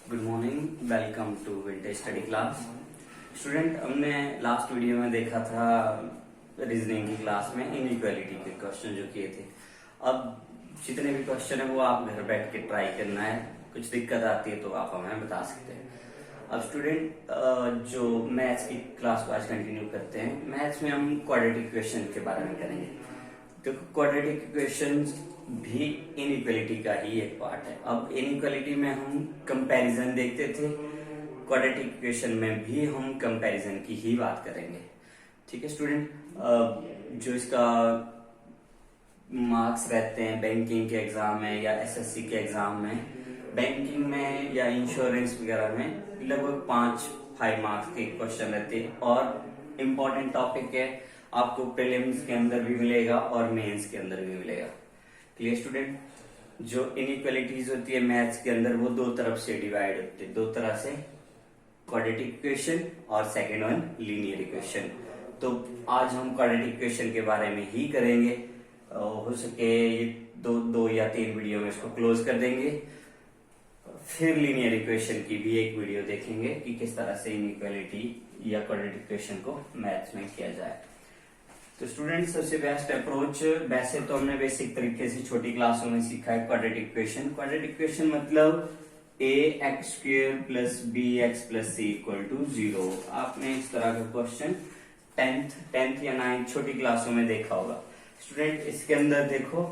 Good morning, welcome to vintage study class. Student, हमने last video में देखा था रीजनिंग की क्लास में इनइक्वालिटी के क्वेश्चन जो किए थे। अब जितने भी क्वेश्चन है वो आप घर बैठ के ट्राई करना है। कुछ दिक्कत आती है तो आप हमें बता सकते हैं। अब स्टूडेंट, जो मैथ्स की क्लास को आज कंटिन्यू करते हैं। मैथ्स में हम क्वाड्रेटिक इक्वेशन के बारे में करेंगे। तो क्वाड्रेटिक इक्वेशंस भी इनइक्वालिटी का ही एक पार्ट है। अब इनइक्वालिटी में हम कंपैरिजन देखते थे, क्वाड्रेटिक इक्वेशन में भी हम कंपैरिजन की ही बात करेंगे। ठीक है स्टूडेंट, जो इसका मार्क्स रहते हैं बैंकिंग के एग्जाम में या एसएससी के एग्जाम में, बैंकिंग में या इंश्योरेंस वगैरह में लगभग 5 मार्क्स के क्वेश्चन रहते हैं और इम्पोर्टेंट टॉपिक है। आपको प्रीलिम्स के अंदर भी मिलेगा और मेंस के अंदर भी मिलेगा। क्लियर स्टूडेंट, जो इनइक्वालिटीज होती है मैथ्स के अंदर वो दो तरफ से डिवाइड होती है, दो तरह से, क्वाड्रेटिक इक्वेशन और सेकंड वन लीनियर इक्वेशन। तो आज हम क्वाड्रेटिक इक्वेशन के बारे में ही करेंगे। हो सके ये दो या 3 वीडियो में इसको क्लोज कर देंगे। फिर लीनियर इक्वेशन की भी एक वीडियो देखेंगे कि किस तरह से इनइक्वालिटी या क्वाड्रेटिक इक्वेशन को मैथ्स में किया जाए। तो स्टूडेंट, सबसे बेस्ट अप्रोच, वैसे तो हमने बेसिक तरीके से छोटी क्लासों में सीखा है क्वाड्रेटिक इक्वेशन। क्वाड्रेटिक इक्वेशन मतलब ax² plus bx plus c equal to 0। आपने इस तरह का क्वेश्चन 10th या 9th छोटी क्लासों में देखा होगा। स्टूडेंट, इसके अंदर देखो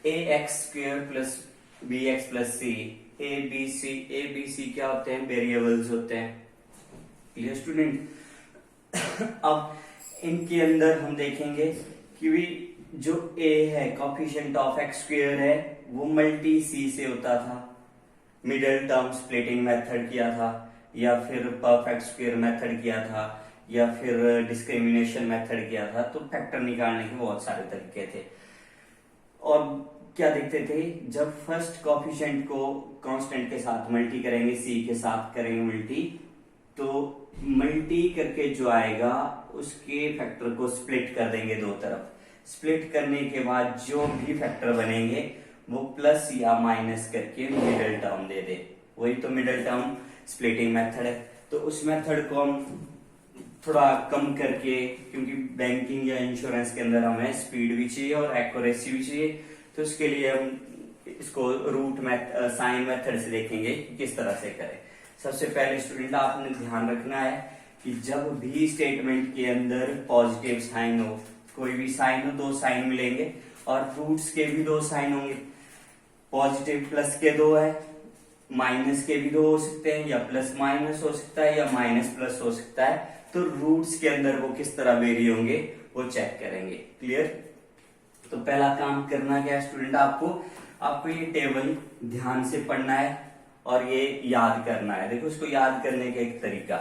ax² plus bx plus c, a b c क्या होते हैं? वेरिएबल्स होते हैं। क्लियर स्टूडेंट, अब इनके अंदर हम देखेंगे कि भी जो a है, कोफिशिएंट ऑफ x² है, वो मल्टी c से होता था। मिडिल टर्म स्प्लिटिंग मेथड किया था, या फिर परफेक्ट स्क्वायर मेथड किया था, या फिर डिस्क्रिमिनेशन मेथड किया था। तो फैक्टर निकालने के बहुत सारे तरीके थे। और क्या देखते थे, जब फर्स्ट कोफिशिएंट को कांस्टेंट के साथ मल्टी करेंगे, c के साथ करेंगे मल्टी, तो मल्टी करके जो आएगा उसके फैक्टर को स्प्लिट कर देंगे दो तरफ। स्प्लिट करने के बाद जो भी फैक्टर बनेंगे वो प्लस या माइनस करके मिडिल टर्म दे दे। वही तो मिडिल टर्म स्प्लिटिंग मेथड है। तो उस मेथड को हम थोड़ा कम करके, क्योंकि बैंकिंग या इंश्योरेंस के अंदर हमें स्पीड भी चाहिए और एक्यूरेसी भी चाहिए, तो उसके लिए हम इसको रूट साइन मेथड से देखेंगे कि किस तरह से करें। सबसे पहले स्टूडेंट, आपने ध्यान रखना है कि जब भी स्टेटमेंट के अंदर पॉजिटिव साइन हो, कोई भी साइन हो, 2 साइन मिलेंगे और रूट्स के भी 2 साइन होंगे। पॉजिटिव प्लस के 2 है, माइनस के भी 2 हो सकते हैं, या प्लस माइनस हो सकता है, या माइनस प्लस हो सकता है। तो रूट्स के अंदर वो किस तरह वेरी होंगे वो चेक करेंगे। क्लियर? तो पहला काम करना क्या है स्टूडेंट, आपको ये टेबल ध्यान से पढ़ना है और ये याद करना है। देखो, इसको याद करने का एक तरीका,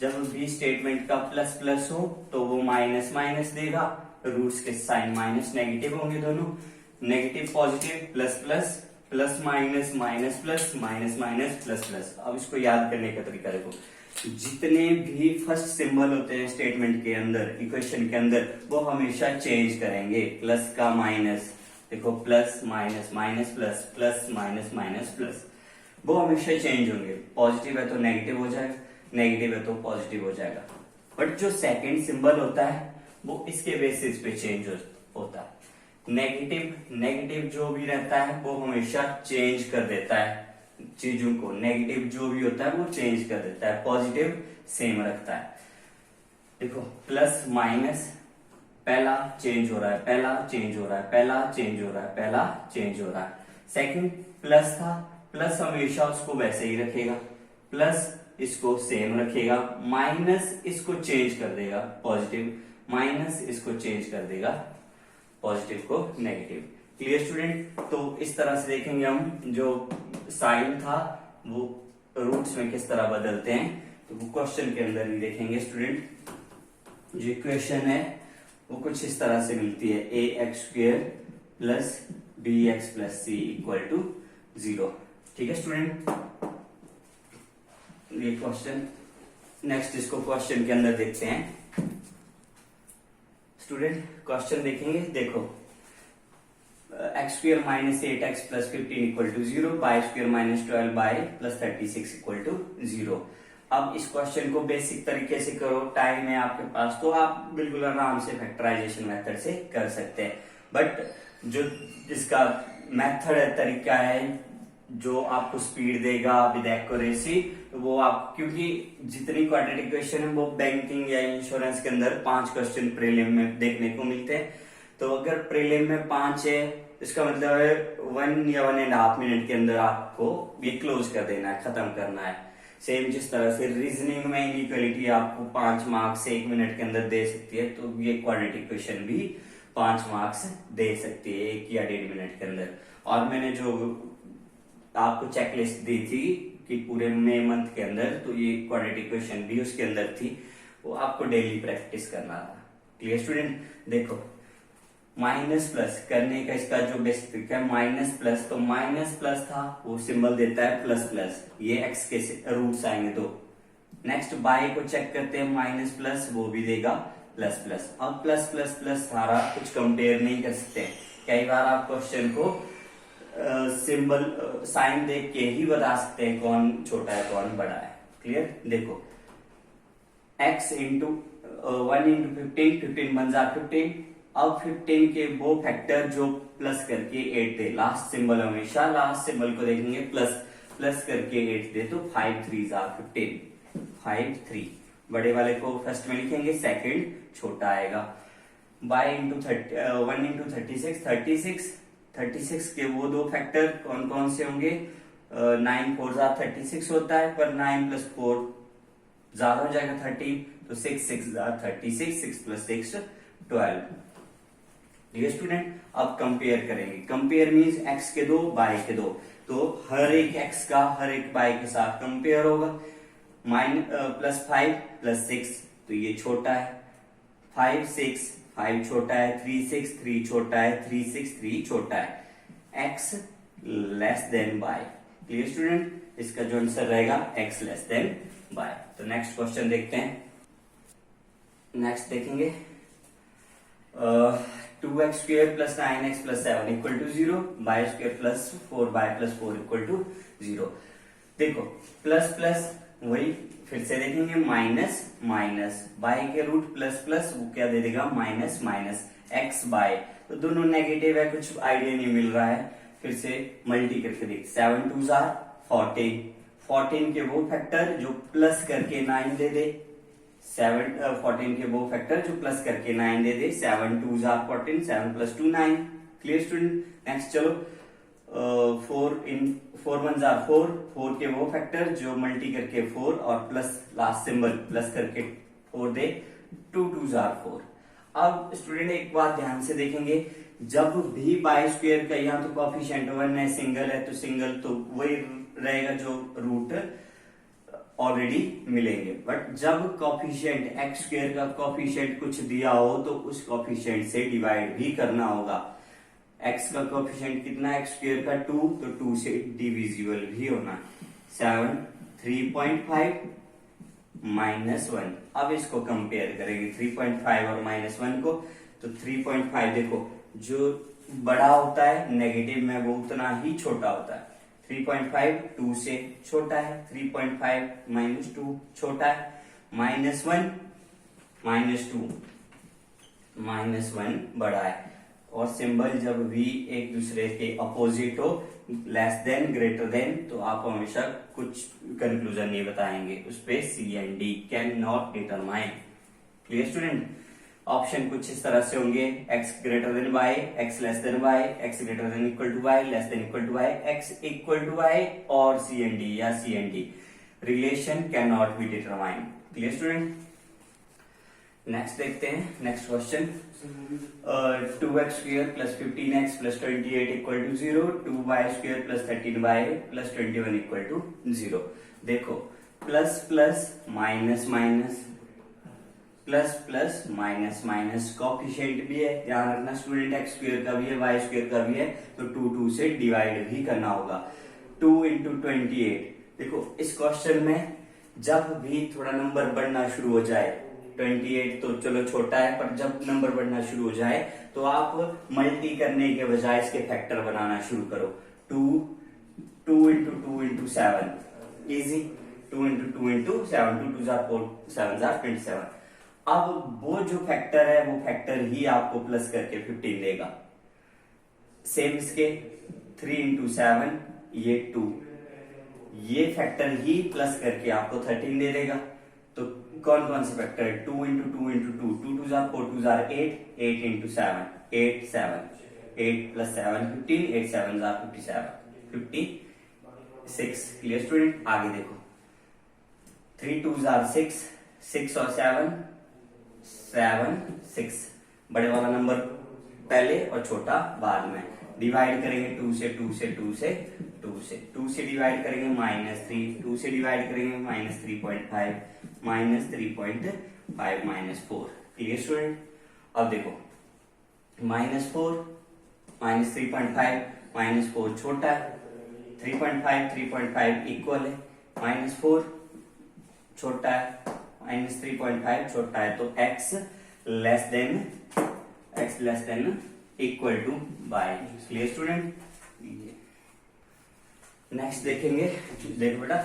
जब भी स्टेटमेंट का प्लस प्लस हो तो वो माइनस माइनस देगा। रूट्स के साइन माइनस नेगेटिव होंगे दोनों, negative positive, plus plus, plus minus, minus plus, minus minus, plus plus. अब इसको याद करने का तरीका देखो, जितने भी फर्स्ट सिंबल होते हैं स्टेटमेंट के अंदर, इक्वेशन के अंदर, वो हमेशा चेंज करेंगे। प्लस का माइनस, देखो plus minus, minus plus, plus minus, minus plus, वो हमेशा चेंज होंगे। पॉजिटिव है तो नेगेटिव हो जाएगा, नेगेटिव है तो पॉजिटिव हो जाएगा। बट जो सेकंड सिंबल होता है वो इसके बेसिस पे चेंज होता है। नेगेटिव जो भी रहता है वो हमेशा चेंज कर देता है चीजों को। नेगेटिव जो भी होता है वो चेंज कर देता है, पॉजिटिव सेम रखता है। देखो, प्लस माइनस, पहला चेंज हो रहा है, पहला चेंज हो रहा है, पहला चेंज हो रहा है, पहला चेंज हो रहा है। सेकंड प्लस था, प्लस हमेशा उसको वैसे ही रखेगा, प्लस इसको सेम रखेगा, माइनस इसको चेंज कर देगा पॉजिटिव, माइनस इसको चेंज कर देगा पॉजिटिव को नेगेटिव। Clear student? तो इस तरह से देखेंगे हम जो साइन था वो रूट्स में किस तरह बदलते हैं। तो वो क्वेश्चन के अंदर ही देखेंगे स्टूडेंट। जो इक्वेशन है वो कुछ इस तरह से मिलती है, ax² plus bx plus c equal to 0। ठीक है स्टूडेंट, ये क्वेश्चन। नेक्स्ट इसको क्वेश्चन के अंदर देखते हैं। स्टूडेंट, क्वेश्चन देखेंगे। देखो, x square minus 8x plus 15 equal to 0, y square minus 12y plus 36 equal to 0। अब इस क्वेश्चन को बेसिक तरीके से करो, टाइम है आपके पास तो आप बिल्कुल आराम से फैक्टराइजेशन मेथड से कर सकते हैं। बट जो इसका मेथड है, तरीका है, जो आपको स्पीड देगा विद एक्यूरेसी, तो वो आप, क्योंकि जितनी क्वाड्रेटिक क्वेश्चन है वो बैंकिंग या इंश्योरेंस के अंदर 5 क्वेश्चन प्रीलिम में देखने को मिलते हैं। तो अगर प्रीलिम में 5 है, इसका मतलब है 1 या 1.5 मिनट के अंदर आपको ये क्लोज कर देना है, खत्म करना है। सेम जिस तरह से रीजनिंग में इनइक्वालिटी आपको 5 मार्क्स 1 मिनट के अंदर दे सकती है, तो ये क्वाड्रेटिक क्वेश्चन भी 5 मार्क्स दे सकती है 1 या 1.5 मिनट के अंदर। और मैंने जो आपको चेकलिस्ट दी थी कि पूरे मई मंथ के अंदर, तो ये क्वाड्रेटिक क्वेश्चन भी उसके अंदर थी, वो आपको डेली प्रैक्टिस करना था। Clear student? देखो माइनस प्लस करने का इसका जो बेसिक तरीका है, माइनस प्लस, तो माइनस प्लस था, वो सिंबल देता है प्लस प्लस, ये एक्स के रूट्स आएंगे दो। नेक्स्ट बाय को चेक करते हैं, माइनस प्लस वो भी देगा प्लस प्लस। अब प्लस प्लस प्लस सारा कुछ कंपेयर नहीं कर सकते, कई बार आप क्वेश्चन को सिंबल साइन देख के ही बता सकते हैं कौन छोटा है कौन बड़ा है। क्लियर? देखो x इंटू 1 इंटू 15, 15 बन जा 15। अब 15 के वो फैक्टर जो प्लस करके 8 दे, लास्ट सिंबल हमेशा लास्ट सिंबल को देखेंगे, प्लस प्लस करके 8 दे, तो 5 3 जा 15, 5 3। बड़े वाले को फर्स्ट में लिखेंगे, सेकंड छोटा आएगा। बाय इंटू 1 इंटू 36, 36 के वो दो फैक्टर कौन कौन से होंगे? 9 4 जा 36 होता है, पर 9 प्लस 4 ज्यादा हो जाएगा 13, तो 6 6 जा 36, 6 प्लस 6 12। डियर स्टूडेंट, अब कंपेयर करेंगे। कंपेयर मींस x के दो बाय के दो, तो हर एक x का हर एक बाय के साथ कंपेयर होगा। प्लस 5 प्लस 6, तो ये छोटा है, 5 6 5 छोटा है, 3 6 3 छोटा है, 3 6 3 छोटा है, x less than y. Clear student? इसका जो आंसर रहेगा x लेस देन बाय। तो नेक्स्ट क्वेश्चन देखते हैं। नेक्स्ट देखेंगे 2x square plus 9x plus 7 equal to 0, y square plus 4y plus 4 equal to 0। देखो प्लस प्लस वही फिर से देखेंगे, माइनस माइनस, बाय के रूट प्लस प्लस, वो क्या दे देगा? माइनस माइनस, x बाय, तो दोनों नेगेटिव है, कुछ आइडिया नहीं मिल रहा है। फिर से मल्टी करके देख, 7 2 जार 14, 14 के वो फैक्टर जो प्लस करके 9 दे दे, 14 के वो फैक्टर जो प्लस करके 9 दे दे, 7 2 jar 14, 7 plus 2 9। Clear student? Next चलो 4 1 जार 4, 4 के वो फैक्टर जो मल्टी करके 4 और प्लस लास्ट सिंबल प्लस करके 4 दे, 2 2 जार 4। अब स्टूडेंट एक बात ध्यान से देखेंगे, जब भी बाय स्क्वायर का यहाँ तो कॉफिशिएंट 1 है, सिंगल है तो सिंगल, तो वही रहेगा जो रूट ऑलरेडी मिलेंगे। बट जब कॉफिशिएंट एक्स स्क्वायर का कॉफिशिएंट कुछ दिया हो, तो उस कॉफिशिएंट से डिवाइड भी करना होगा। एक्स का कॉफिशिएंट कितना है? एक्स स्क्वायर का 2, तो 2 से डिविजिबल भी होना। 7 3.5 माइनस 1। अब इसको कंपेयर करेंगे 3.5 और माइनस 1 को, तो 3.5 देखो जो बड़ा होता है नेगेटिव में वो उतना ही छोटा होता है। 3.5 2 से छोटा है, 3.5 माइनस 2 छोटा है, माइनस 1 माइनस 2 माइनस 1 बड़ा है। और सिंबल जब भी एक दूसरे के अपोजिट हो, लेस देन ग्रेटर देन, तो आप हमेशा कुछ कंक्लूजन नहीं बताएंगे, उस पे C and D, can not determine. Clear student? Option कुछ इस तरह से होंगे, x greater than y, x less than y, x greater than equal to y, less than equal to y, x equal to y, और C and D या C and D. Relation can not be determine. Clear student? Next देखते हैं, next question. 2x square plus 15x plus 28 equal to 0, 2y square plus 13y plus 21 equal to 0। देखो plus plus minus minus, plus plus minus minus, coefficient भी है, ध्यान रखना student, x square का भी है, वाई स्क्वायर का भी है, तो 2 2 से डिवाइड भी करना होगा। 2 इंटू 28। देखो इस क्वेश्चन में जब भी थोड़ा नंबर बढ़ना शुरू हो जाए, 28 तो चलो छोटा है, पर जब नंबर बढ़ना शुरू हो जाए तो आप मल्टी करने के बजाय इसके फैक्टर बनाना शुरू करो। 2 into 2 into 7 easy, 2 into 2 into 7, 2 2 4 7 27। अब वो जो फैक्टर है वो फैक्टर ही आपको प्लस करके 15 देगा। सेम इसके 3 इंटू 7 ये 2, ये फैक्टर ही प्लस करके आपको 13 दे देगा। तो कौन कौन से फैक्टर है? 2 into 2 into 2, 2 2 4 4 2 8, 8 into 7 8 7, 8 plus 7 15, 8 7 57 56। Clear student? आगे देखो 3 2 6, 6 और 7 7 6, बड़े वाला नंबर पहले और छोटा बाद में। डिवाइड करेंगे 2 से 2 से 2 से 2 से 2 से डिवाइड करेंगे -3, 2 से डिवाइड करेंगे -3.5, -3.5 -4। Clear student? अब देखो -4 -3.5 -4 छोटा है, 3.5 इक्वल है, -4 छोटा है, -3.5 छोटा है, तो x less than equal to y. Clear student? Next देखेंगे, देखो बेटा,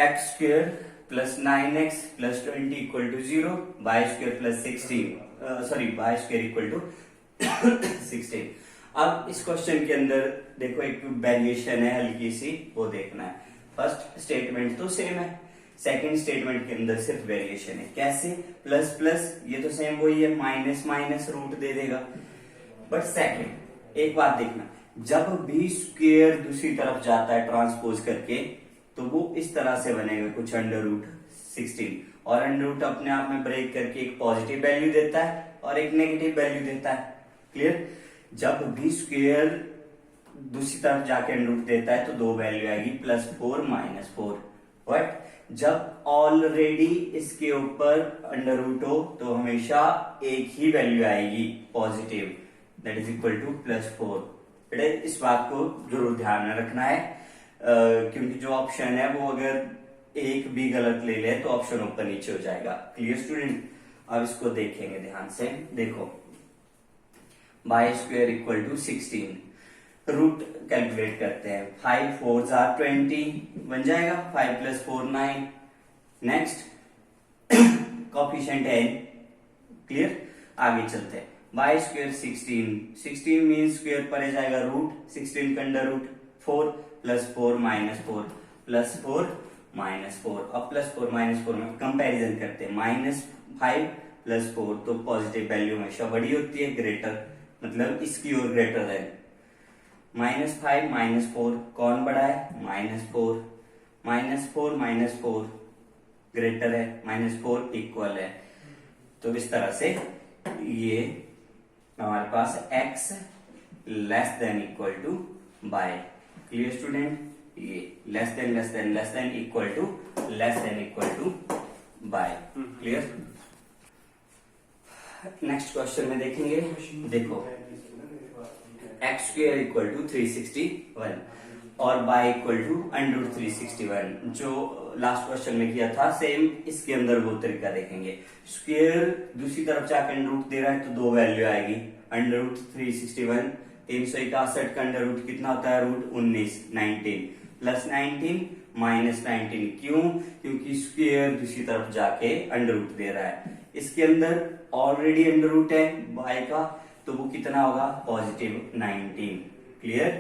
x square plus 9x plus 20 equal to 0, y square plus 16, y square equal to 16। अब इस क्वेश्चन के अंदर देखो एक वेरिएशन है हल्की सी, वो देखना है। फर्स्ट स्टेटमेंट तो सेम है, सेकंड स्टेटमेंट के अंदर सिर्फ वेरिएशन है। कैसे? प्लस प्लस ये तो सेम वही है, माइनस माइनस रूट दे देगा। बट सेकंड एक बात देखना, जब भी स्क्वेयर दूसरी तरफ जाता है ट्रांसपोज करके, तो वो इस तरह से बनेगा कुछ √16, और अंडर रूट अपने आप में ब्रेक करके एक पॉजिटिव वैल्यू देता है और एक नेगेटिव वैल्यू देता है। क्लियर? जब भी स्क्वेयर दूसरी तरफ जाके अंडर रूट देता है तो दो वैल्यू आएगी, +4 -4। बट जब ऑलरेडी इसके ऊपर अंडर रूट हो तो हमेशा एक ही वैल्यू आएगी positive, that is equal to +4। बेटा इस बात को जरूर ध्यान में रखना है, क्योंकि जो ऑप्शन है वो अगर एक भी गलत ले ले तो ऑप्शन ऊपर नीचे हो जाएगा। Clear student? अब इसको देखेंगे ध्यान से। देखो y square equal to 16, root calculate करते हैं। 5 4 20 बन जाएगा, 5 + 4 9। नेक्स्ट कोफिशिएंट है n। क्लियर? आगे चलते हैं। y स्क्वेयर 16 मीन स्क्वेयर पर जाएगा रूट 16 का अंडर रूट 4 + 4 -4 +4 -4। अब +4 -4 में कंपैरिजन करते हैं। -5 + 4 तो पॉजिटिव वैल्यू हमेशा बड़ी होती है, ग्रेटर मतलब इसकी ओर ग्रेटर है। -5 -4 कौन बड़ा है? -4 -4 ग्रेटर है, -4 इक्वल है। तो इस तरह से ये हमारे पास x less than equal to y. Clear student? ये less than equal to y. Clear? Next question में देखेंगे। देखो एक्स स्क्वेयर इक्वल टू 361 और y इक्वल टू √361, जो लास्ट क्वेश्चन में किया था सेम इसके अंदर वो तरीका देखेंगे। स्क्वेयर दूसरी तरफ जाकर अंडर रूट दे रहा है तो दो वैल्यू आएगी, √361 361 का अंडर रूट कितना होता है? √19 19 +19 -19। क्यों? क्योंकि स्क्वेयर दूसरी तरफ जाके अंडर रूट दे रहा है। इसके अंदर ऑलरेडी अंडर रूट है y का, तो वो कितना होगा? +19। क्लियर?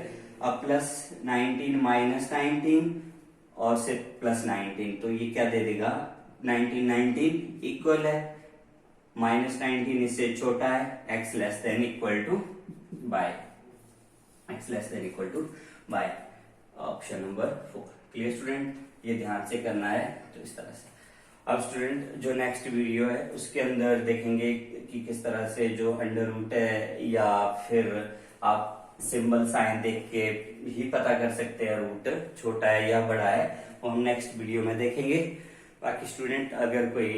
अब +19 -19 और से +19, तो ये क्या दे देगा? 19 इक्वल है, -19 इससे छोटा है, x less than equal to y. Option number 4। Clear student? ये ध्यान से करना है, तो इस तरह से। अब स्टूडेंट जो नेक्स्ट वीडियो है उसके अंदर देखेंगे कि किस तरह से जो अंडर रूट है या फिर आप सिंबल साइन देख के ही पता कर सकते हैं रूट छोटा है या बड़ा है, वो हम नेक्स्ट वीडियो में देखेंगे। बाकी स्टूडेंट अगर कोई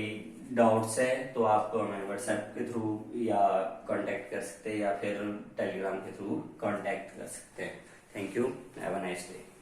डाउट्स है तो आप हमें व्हाट्सएप के थ्रू या कांटेक्ट कर सकते हैं या फिर टेलीग्राम के थ्रू कांटेक्ट कर सकते हैं। Thank you, have a nice day.